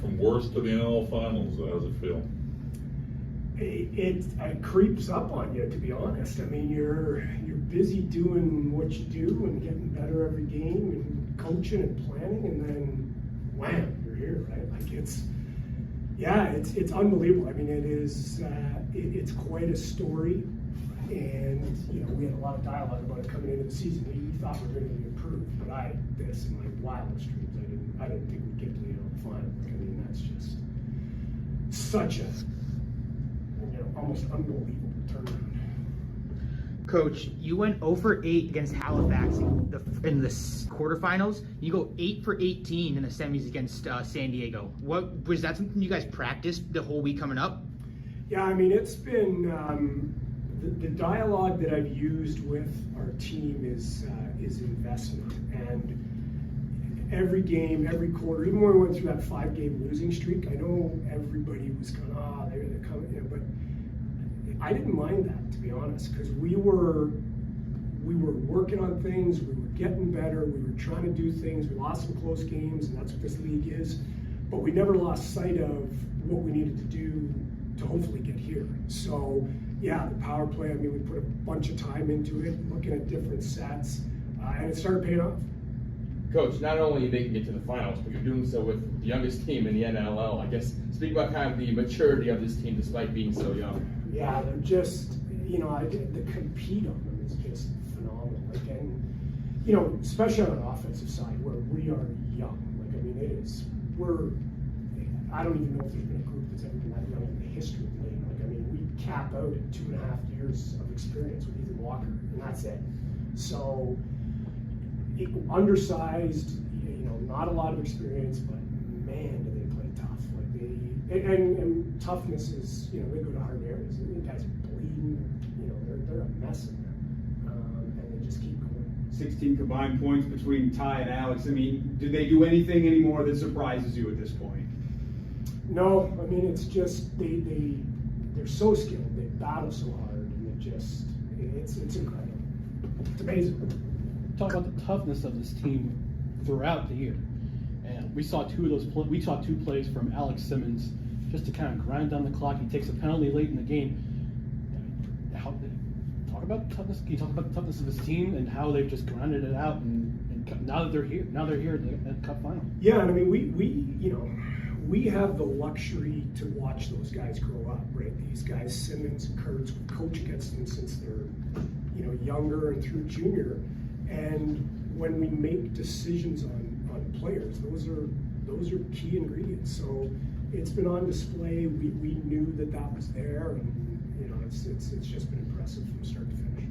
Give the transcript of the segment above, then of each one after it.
from worst to the NLL finals. How does it feel? It creeps up on you, to be honest. I mean, you're busy doing what you do and getting better every game and coaching and planning, and then wham, you're here, right? Like it's unbelievable. I mean, it is it's quite a story, and we had a lot of dialogue about it coming into the season. We thought we were going to improve, but this in my wildest dreams, I didn't think we'd get to the final. Like, I mean, that's just such a almost unbelievable turnaround. Coach, you went 0 for 8 against Halifax in the quarterfinals. You go 8 for 18 in the semis against San Diego. What was that? Something you guys practiced the whole week coming up? Yeah, I mean, it's been the dialogue that I've used with our team is investment, and every game, every quarter, even when we went through that 5-game losing streak, I know everybody was kind of they're coming, but I didn't mind that, to be honest, because we were working on things, we were getting better, we were trying to do things. We lost some close games, and that's what this league is, but we never lost sight of what we needed to do to hopefully get here. So yeah, the power play, I mean, we put a bunch of time into it, looking at different sets, and it started paying off. Coach, not only are you making it to the finals, but you're doing so with the youngest team in the NLL. I guess speak about kind of the maturity of this team despite being so young. Yeah, they're just, the compete on them is just phenomenal. Like, and, especially on an offensive side where we are young. Like, I mean, I don't even know if there's been a group that's ever been that young in the history of the league. Like, I mean, we cap out at 2.5 years of experience with Ethan Walker, and that's it. So, undersized, not a lot of experience, but man, do they play tough. Like and toughness is, they go to hard areas. The guys are bleeding, they're a mess in there, and they just keep going. 16 combined points between Ty and Alex. I mean, did they do anything anymore that surprises you at this point? No, I mean, it's just they're so skilled, they battle so hard, and it's incredible. It's amazing. Talk about the toughness of this team throughout the year, and we saw two plays from Alex Simmons just to kind of grind down the clock. He takes a penalty late in the game. Talk about toughness. Can you talk about the toughness of this team and how they've just grinded it out, and now that they're here, in the Cup final? Yeah, and I mean, we have the luxury to watch those guys grow up, right? These guys, Simmons and Kurtz, we coach against them since they're younger and through junior. And when we make decisions on players, those are key ingredients. So it's been on display. We knew that was there, and it's just been impressive from start to finish.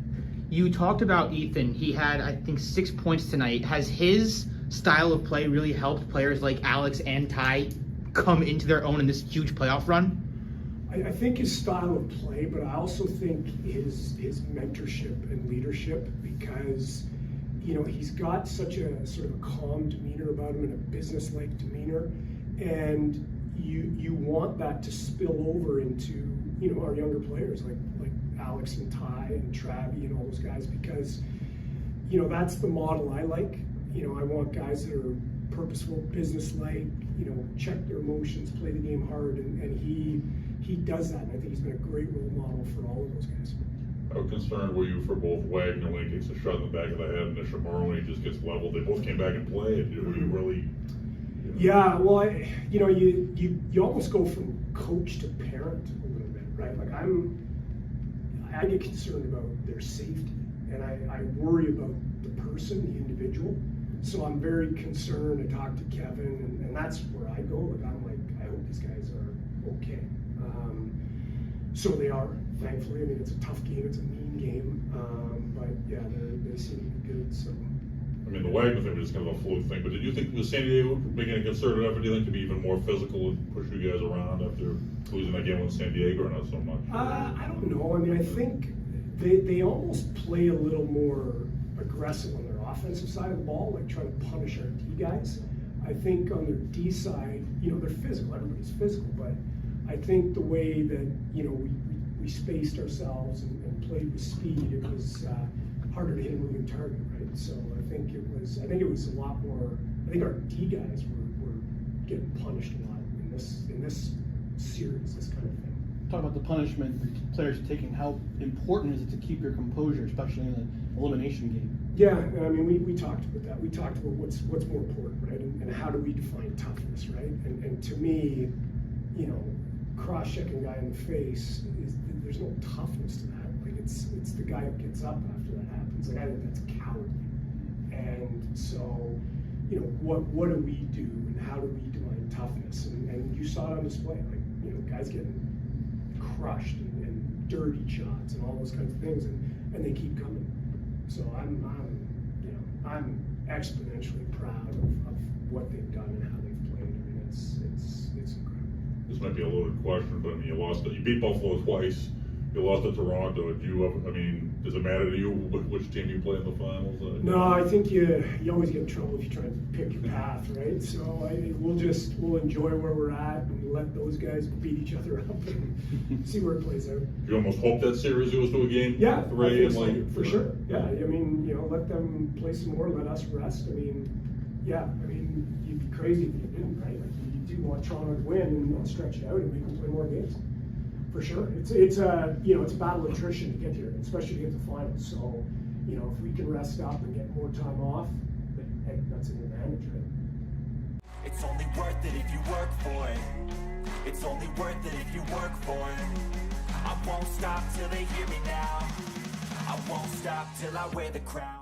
You talked about Ethan. He had, I think, 6 points tonight. Has his style of play really helped players like Alex and Ty come into their own in this huge playoff run? I think his style of play, but I also think his mentorship and leadership, because he's got such a sort of calm demeanor about him and a business-like demeanor, and you want that to spill over into our younger players like Alex and Ty and Travi and all those guys, because that's the model I like. I want guys that are purposeful, business-like, check their emotions, play the game hard, and he does that, and I think he's been a great role model for all of those guys. How concerned were you for both Wagner when he takes a shot in the back of the head and Ishimura when he just gets leveled? They both came back and played. Were you really? Yeah, well, you almost go from coach to parent a little bit, right? Like I get concerned about their safety, and I worry about the person, the individual. So I'm very concerned. I talk to Kevin, and that's where I go. Like I'm like, I hope these guys are okay. So they are, thankfully. I mean, it's a tough game. It's a mean game. But yeah, they seem to be good. So. I mean, the Wagner thing was just kind of a fluke thing. But did you think was San Diego making a concerted effort? Do you think to be even more physical and push you guys around after losing that game with San Diego, or not so much? I don't know. I mean, I think they almost play a little more aggressive on their offensive side of the ball, like trying to punish our D guys. I think on their D side, they're physical. Everybody's physical, but I think the way that we spaced ourselves and played with speed, it was harder to hit a moving target, right? So I think it was a lot more. I think our D guys were getting punished a lot in this series, this kind of thing. Talk about the punishment the players are taking. How important is it to keep your composure, especially in an elimination game? Yeah, I mean, we talked about that. We talked about what's more important, right? And how do we define toughness, right? And to me, you know, cross-checking a guy in the face there's no toughness to that. Like it's the guy who gets up after that happens. Like I think that's cowardly. And so, you know, what do we do and how do we define toughness? And you saw it on display, like, you know, guys getting crushed and dirty shots and all those kinds of things, and they keep coming. So I'm exponentially proud of what they've done and how they've played. I mean, it's incredible. This might be a loaded question, but I mean, you beat Buffalo twice. You lost to Toronto. Does it matter to you which team you play in the finals? No, I think you always get in trouble if you try and pick your path, right? So we'll enjoy where we're at and let those guys beat each other up and see where it plays out. You almost hope that series goes to a game? Yeah, three, I think and so, for sure. Yeah, I mean, you know, let them play some more, let us rest. I mean, yeah, I mean, you'd be crazy if you didn't, right? Like, you do want Toronto to win and stretch it out and make them play more games. For sure, it's a battle of attrition to get here, especially to get to the finals. So, you know, if we can rest up and get more time off, then hey, that's an advantage, right? It's only worth it if you work for it. It's only worth it if you work for it. I won't stop till they hear me now. I won't stop till I wear the crown.